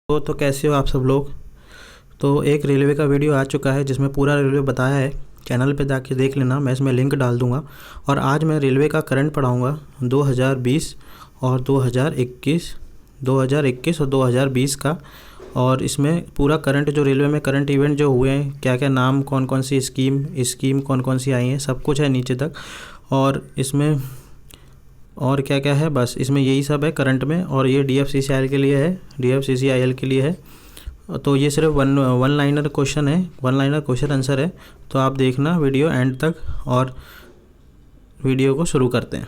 तो कैसे हो आप सब लोग। तो एक रेलवे का वीडियो आ चुका है जिसमें पूरा रेलवे बताया है। चैनल पे जाके देख लेना, मैं इसमें लिंक डाल दूंगा। और आज मैं रेलवे का करंट पढ़ाऊंगा 2020 और 2021 और 2020 का। और इसमें पूरा करंट जो रेलवे में करंट इवेंट जो हुए हैं, क्या क्या नाम, कौन कौन सी स्कीम कौन कौन सी आई हैं, सब कुछ है नीचे तक। और इसमें और क्या क्या है, बस इसमें यही सब है करंट में। और ये DFCCIL के लिए है, DFCCIL के लिए है। तो ये सिर्फ वन लाइनर क्वेश्चन है, वन लाइनर क्वेश्चन आंसर है। तो आप देखना वीडियो एंड तक और वीडियो को शुरू करते हैं।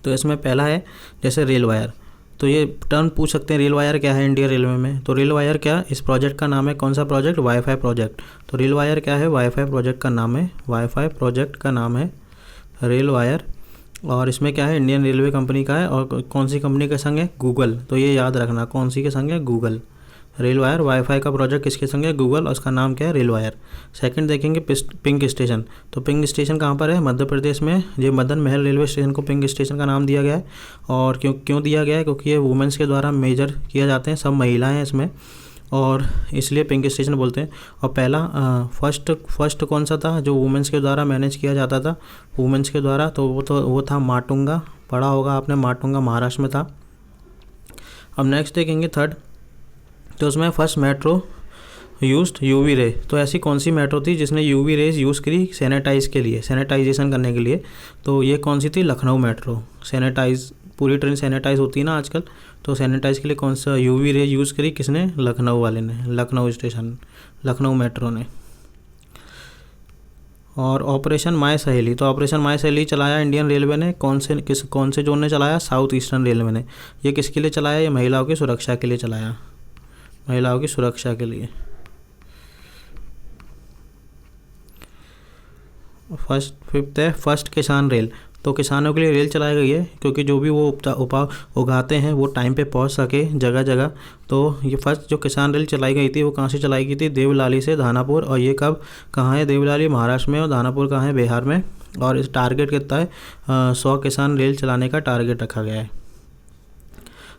तो इसमें पहला है जैसे रेल वायर। तो ये टर्म पूछ सकते हैं, रेल वायर क्या है इंडियन रेलवे में। तो रेल वायर क्या, इस प्रोजेक्ट का नाम है, कौन सा प्रोजेक्ट, वाईफाई प्रोजेक्ट। तो रेल वायर क्या है, वाईफाई प्रोजेक्ट का नाम है, वाईफाई प्रोजेक्ट का नाम है रेल वायर। और इसमें क्या है, इंडियन रेलवे कंपनी का है। और कौन सी कंपनी के संग है, गूगल। तो ये याद रखना, कौन सी के संग है, गूगल। रेल वायर वाईफाई का प्रोजेक्ट किसके संग है, गूगल, और उसका नाम क्या है, रेल वायर। सेकंड देखेंगे पिंक स्टेशन। तो पिंक स्टेशन कहाँ पर है, मध्य प्रदेश में। ये मदन महल रेलवे स्टेशन को पिंक स्टेशन का नाम दिया गया है। और क्यों दिया गया है, क्योंकि ये वुमेंस के द्वारा मेजर किया जाते हैं, सब महिलाएँ हैं इसमें, और इसलिए पिंक स्टेशन बोलते हैं। और पहला फर्स्ट कौन सा था जो वुमेंस के द्वारा मैनेज किया जाता था, वुमेंस के द्वारा, तो वो था माटुंगा। पढ़ा होगा आपने, माटुंगा महाराष्ट्र में था। अब नेक्स्ट देखेंगे थर्ड। तो उसमें first metro used UV ray. तो ऐसी कौन सी मेट्रो थी जिसने यूवी रेज यूज़ करी सैनिटाइज के लिए, सैनिटाइजेशन करने के लिए। तो ये कौन सी थी, लखनऊ मेट्रो। सैनिटाइज, पूरी ट्रेन सैनिटाइज होती है ना आजकल, तो सैनिटाइज के लिए कौन सा यूवी रे यूज़ करी, किसने, लखनऊ वाले ने, लखनऊ स्टेशन, लखनऊ मेट्रो ने। और ऑपरेशन माय सहेली। तो ऑपरेशन माय सहेली चलाया इंडियन रेलवे ने, कौन से जोन ने चलाया, साउथ ईस्टर्न रेलवे ने। ये किसके लिए चलाया, ये महिलाओं की सुरक्षा के लिए चलाया, महिलाओं की सुरक्षा के लिए। फिफ्थ है फर्स्ट किसान रेल। तो किसानों के लिए रेल चलाई गई है, क्योंकि जो भी वो उगाते हैं वो टाइम पे पहुंच सके जगह जगह। तो ये फर्स्ट जो किसान रेल चलाई गई थी वो कहाँ से चलाई गई थी, देवलाली से दानापुर। और ये कहाँ है, देवलाली महाराष्ट्र में, और दानापुर कहाँ है, बिहार में। और इस टारगेट कितना है, 100 किसान रेल चलाने का टारगेट रखा गया है।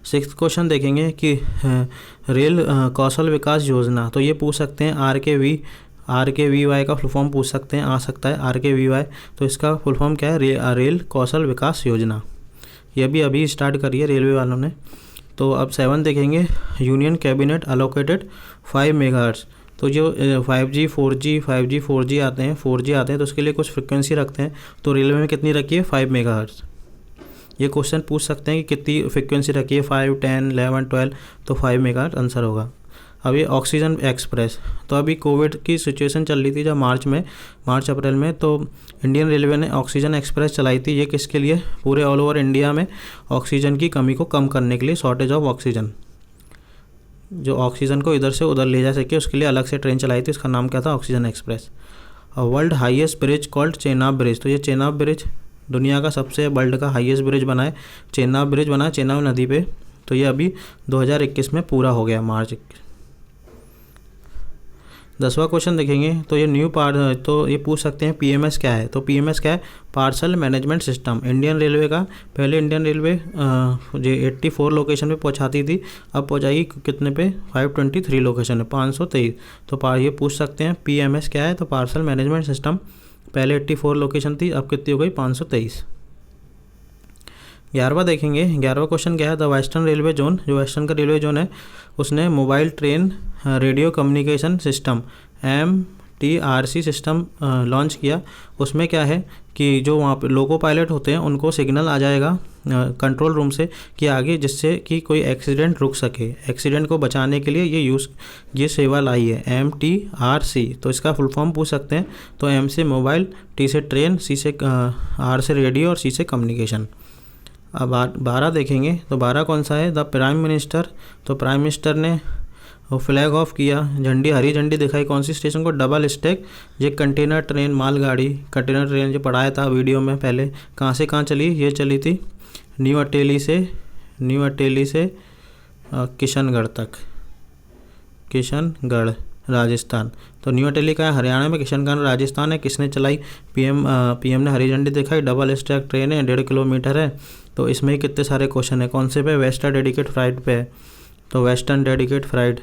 सिक्स्थ क्वेश्चन देखेंगे कि रेल कौशल विकास योजना। तो ये पूछ सकते हैं RKVY का फुल फॉर्म पूछ सकते हैं, आ सकता है RKVY। तो इसका फुल फॉर्म क्या है, रेल कौशल विकास योजना। ये भी अभी स्टार्ट करी है रेलवे वालों ने। तो अब 7 देखेंगे, यूनियन कैबिनेट अलोकेटेड 5 मेगाहर्ट्ज। तो जो 5G 4G आते हैं, 4G आते हैं, तो उसके लिए कुछ फ्रिक्वेंसी रखते हैं। तो रेलवे में कितनी रखी है, 5 मेगाहर्ट्ज। ये क्वेश्चन पूछ सकते हैं कि कितनी फ्रिक्वेंसी रखी है, 5, 10, 11, 12। तो 5 मेगाहर्ट्ज आंसर होगा। अब ये ऑक्सीजन एक्सप्रेस। तो अभी कोविड की सिचुएशन चल रही थी जब मार्च अप्रैल में, तो इंडियन रेलवे ने ऑक्सीजन एक्सप्रेस चलाई थी। ये किसके लिए, पूरे ऑल ओवर इंडिया में ऑक्सीजन की कमी को कम करने के लिए, शॉर्टेज ऑफ ऑक्सीजन, जो ऑक्सीजन को इधर से उधर ले जा सके, उसके लिए अलग से ट्रेन चलाई थी। उसका नाम क्या था, oxygen express. World highest bridge called Chenab bridge. तो ये चेनाब ब्रिज दुनिया का सबसे वर्ल्ड का हाईएस्ट ब्रिज बना है, चेनाब ब्रिज बना, चेनाब नदी पे। तो ये अभी 2021 में पूरा हो गया, मार्च। 10वां क्वेश्चन देखेंगे। तो ये तो ये पूछ सकते हैं PMS क्या है। तो PMS क्या है, parcel management system. Indian railway का, पहले इंडियन रेलवे जो 84 लोकेशन पे पहुंचाती थी, अब पहुंचाएगी कितने पे, 523 लोकेशन है, 523। तो ये पूछ सकते हैं PMS क्या है। तो पार्सल मैनेजमेंट सिस्टम, पहले 84 लोकेशन थी, अब कितनी हो गई, 523। 11वां देखेंगे। 11वां क्वेश्चन क्या है, द वेस्टर्न रेलवे जोन। जो वेस्टर्न का रेलवे जोन है, उसने mobile train radio communication system MTRC system launch किया। उसमें क्या है कि जो वहाँ पे लोको पायलट होते हैं उनको सिग्नल आ जाएगा कंट्रोल रूम से कि आगे, जिससे कि कोई एक्सीडेंट रुक सके। एक्सीडेंट को बचाने के लिए ये सेवा लाई है MTRC। तो इसका फुल फॉर्म पूछ सकते हैं। तो M से मोबाइल, T से ट्रेन, C से R से रेडियो, और C से कम्युनिकेशन। अब 12 देखेंगे। तो 12 कौन सा है, द प्राइम मिनिस्टर। तो प्राइम मिनिस्टर ने फ्लैग ऑफ किया, हरी झंडी दिखाई, कौन सी स्टेशन को, डबल स्टैक। ये कंटेनर ट्रेन, मालगाड़ी, कंटेनर ट्रेन जो पढ़ाया था वीडियो में पहले, कहाँ से कहाँ चली, ये चली थी न्यू अटेली से किशनगढ़ तक, किशनगढ़ राजस्थान। तो न्यू अटेली का है हरियाणा में, किशनगढ़ राजस्थान है। किसने चलाई, PM ने हरी झंडी दिखाई। डबल स्टैक ट्रेन है, 1.5 किलोमीटर है। तो इसमें ही कितने सारे क्वेश्चन है, कौन से पे, वेस्टर्न डेडिकेट फ्लाइट पे है। तो वेस्टर्न डेडिकेट फ्राइट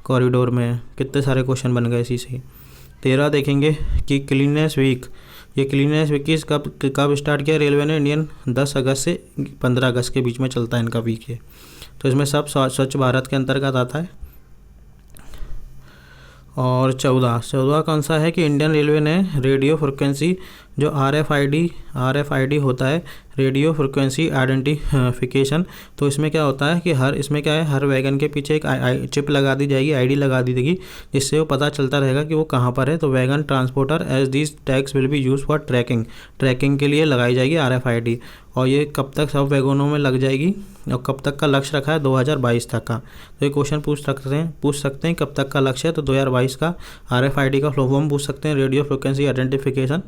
कॉरिडोर में। कितने सारे क्वेश्चन बन गए इसी से। 13 देखेंगे कि क्लीननेस वीक, ये क्लीननेस वीक कब स्टार्ट किया रेलवे ने? इंडियन 10 अगस्त से 15 अगस्त के बीच में चलता है इनका वीक है। तो इसमें सब स्वच्छ भारत के अंतर्गत आता है। और 14 कौन सा है कि इंडियन रेलवे ने रेडियो फ्रिक्वेंसी जो RFID होता है, रेडियो फ्रिक्वेंसी आइडेंटिफिकेशन। तो इसमें क्या होता है कि हर वैगन के पीछे एक चिप लगा दी जाएगी, ID लगा दी जाएगी, जिससे वो पता चलता रहेगा कि वो कहाँ पर है। तो wagon transporter as these tags will be use for tracking के लिए लगाई जाएगी RFID। और ये कब तक सब वैगनों में लग जाएगी और कब तक का लक्ष्य रखा है? 2022 तक का। तो ये क्वेश्चन पूछ सकते हैं कब तक का लक्ष्य है, तो 2022 का। RFID का फुल फॉर्म पूछ सकते हैं, रेडियो फ्रिक्वेंसी आइडेंटिफिकेशन।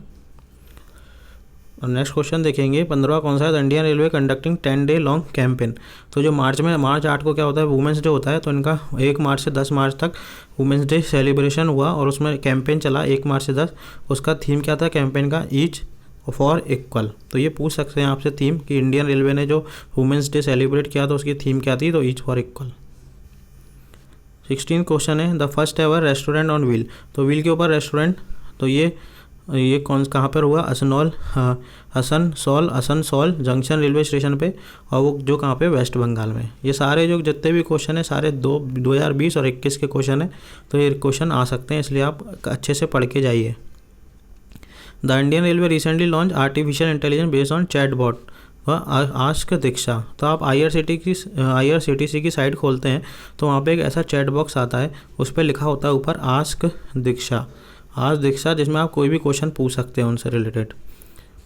और नेक्स्ट क्वेश्चन देखेंगे 15 कौन सा है? Indian railway conducting 10 day long campaign. तो जो मार्च 8 को क्या होता है? वुमेंस डे होता है। तो इनका 1 मार्च से 10 मार्च तक वुमेंस डे सेलिब्रेशन हुआ और उसमें कैंपेन चला 1 मार्च से 10। उसका थीम क्या था कैंपेन का? Each for equal. तो ये पूछ सकते हैं आपसे थीम कि इंडियन रेलवे ने जो वुमेंस डे सेलिब्रेट किया तो उसकी थीम क्या थी? तो ईच फॉर इक्वल। 16 क्वेश्चन है the first ever restaurant on wheel. तो व्हील के ऊपर रेस्टोरेंट, तो ये कहाँ पर हुआ? असनसोल जंक्शन रेलवे स्टेशन पे, और वो जो कहाँ पे? वेस्ट बंगाल में। ये सारे जो जितने भी क्वेश्चन है सारे 2020 और 21 के क्वेश्चन है। तो ये क्वेश्चन आ सकते हैं, इसलिए आप अच्छे से पढ़ के जाइए। The Indian railway recently launch artificial intelligence based on chatbot ask Diksha. तो आप IRCTC की साइट खोलते हैं तो वहाँ पे एक ऐसा चैट बॉक्स आता है, उस पर लिखा होता है ऊपर आस्क दीक्षा, जिसमें आप कोई भी क्वेश्चन पूछ सकते हैं उनसे रिलेटेड।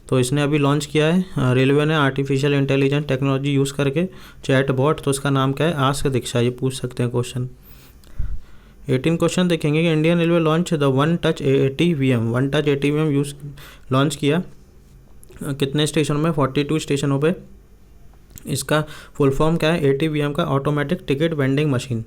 तो इसने अभी लॉन्च किया है रेलवे ने आर्टिफिशियल इंटेलिजेंस टेक्नोलॉजी यूज़ करके चैट बॉट। तो उसका नाम क्या है? आस्क दीक्षा। ये पूछ सकते हैं क्वेश्चन। 18 क्वेश्चन देखेंगे कि Indian railway launch the one touch ATVM use launch किया कितने स्टेशनों में? 42 स्टेशनों पे। इसका फुल फॉर्म क्या है? ATVM का ऑटोमेटिक टिकट वेंडिंग मशीन।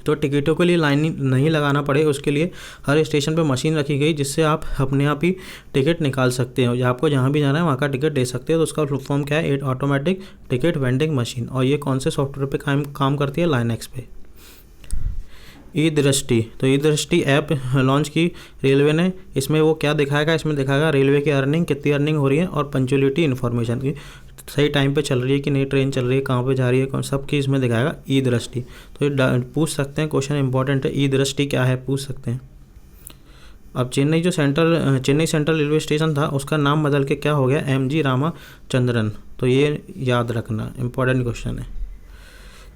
तो टिकटों के लिए लाइन नहीं लगाना पड़े उसके लिए हर स्टेशन पे मशीन रखी गई, जिससे आप अपने आप ही टिकट निकाल सकते हो। आपको जहाँ भी जाना है वहाँ का टिकट दे सकते हो। तो उसका फुल फॉर्म क्या है? Automatic ticket vending machine. और ये कौन से सॉफ्टवेयर पे काम करती है? लाइनक्स पे। ई दृष्टि, तो ई दृष्टि ऐप लॉन्च की रेलवे ने। इसमें वो क्या दिखाएगा? इसमें दिखाएगा रेलवे की अर्निंग, कितनी अर्निंग हो रही है, और पंचुअलिटी इन्फॉर्मेशन की, सही टाइम पे चल रही है कि नहीं, ट्रेन चल रही है, कहाँ पे जा रही है, कौन सब की इसमें दिखाएगा ई दृष्टि। तो ये पूछ सकते हैं, क्वेश्चन इंपॉर्टेंट है। ई दृष्टि क्या है? पूछ सकते हैं। अब चेन्नई सेंट्रल रेलवे स्टेशन था, उसका नाम बदल के क्या हो गया? MG रामाचंद्रन। तो ये याद रखना, इंपॉर्टेंट क्वेश्चन है।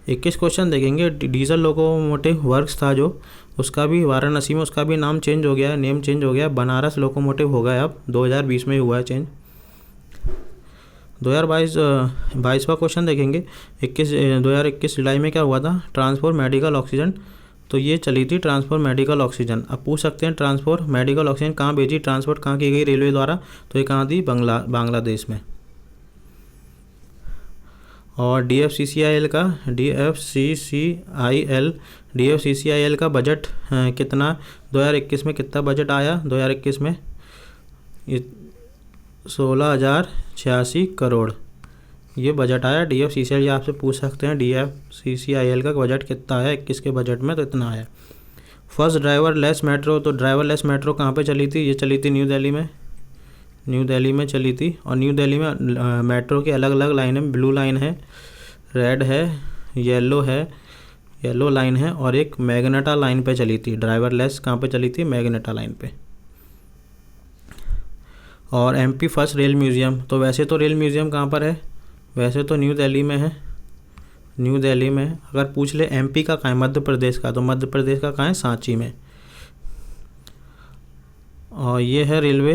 21 क्वेश्चन देखेंगे डीजल लोकोमोटिव वर्क्स था जो, उसका भी वाराणसी में उसका भी नाम चेंज हो गया है, नेम चेंज हो गया है, बनारस लोकोमोटिव हो गया है। अब 2020 में हुआ है चेंज। 2022 क्वेश्चन देखेंगे 2021 जुलाई में क्या हुआ था? Transport medical oxygen. तो ये चली थी ट्रांसपोर्ट मेडिकल ऑक्सीजन। अब पूछ सकते हैं ट्रांसपोर्ट मेडिकल ऑक्सीजन कहाँ भेजी, ट्रांसपोर्ट कहाँ की गई रेलवे द्वारा? तो ये कहाँ थी? बांग्लादेश में। और DFCCIL का बजट कितना? 2021 में कितना बजट आया? 2021 में 16,086 करोड़ ये बजट आया DFCCIL। ये आपसे पूछ सकते हैं DFCCIL का बजट कितना आया 21 के बजट में? तो इतना आया। फर्स्ट ड्राइवरलेस मेट्रो, तो ड्राइवरलेस मेट्रो कहाँ पे चली थी? ये चली थी न्यू दिल्ली में चली थी। और न्यू दिल्ली में मेट्रो की अलग अलग लाइन है, ब्लू लाइन है, रेड है, येलो लाइन है, और एक मैग्नेटा लाइन पे चली थी। ड्राइवरलेस कहाँ पे चली थी? मैग्नेटा लाइन पे। और MP फर्स्ट रेल म्यूज़ियम, तो वैसे तो रेल म्यूज़ियम कहाँ पर है? वैसे तो न्यू दिल्ली में है, अगर पूछ ले MP का कहाँ है? मध्य प्रदेश का, तो मध्य प्रदेश का कहाँ है? सांची में। और ये है रेलवे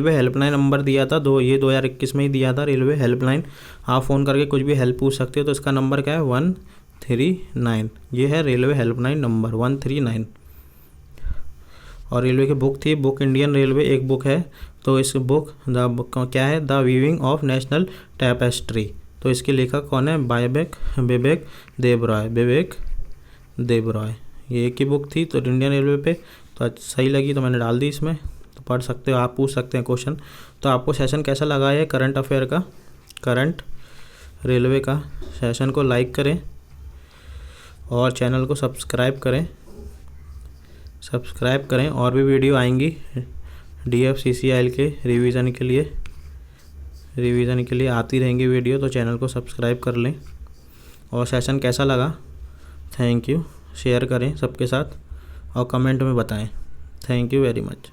हेल्पलाइन नंबर दिया था 2021 में ही दिया था रेलवे हेल्पलाइन। आप फ़ोन करके कुछ भी हेल्प पूछ सकते हो। तो इसका नंबर क्या है? 139। ये है रेलवे हेल्पलाइन नंबर 139। और रेलवे की बुक थी, बुक इंडियन रेलवे एक बुक है। तो इस बुक क्या है? The weaving of national tapestry. तो इसके लेखक कौन है? विवेक देबरॉय। ये एक ही बुक थी तो इंडियन रेलवे पे, तो सही लगी तो मैंने डाल दी इसमें। तो पढ़ सकते हो, आप पूछ सकते हैं क्वेश्चन। तो आपको सेशन कैसा लगा है करंट रेलवे का? सेशन को लाइक करें और चैनल को सब्सक्राइब करें और भी वीडियो आएंगी DFCCIL के रिवीजन के लिए आती रहेंगी वीडियो, तो चैनल को सब्सक्राइब कर लें। और सेशन कैसा लगा, थैंक यू, शेयर करें सबके साथ और कमेंट में बताएं। Thank you very much.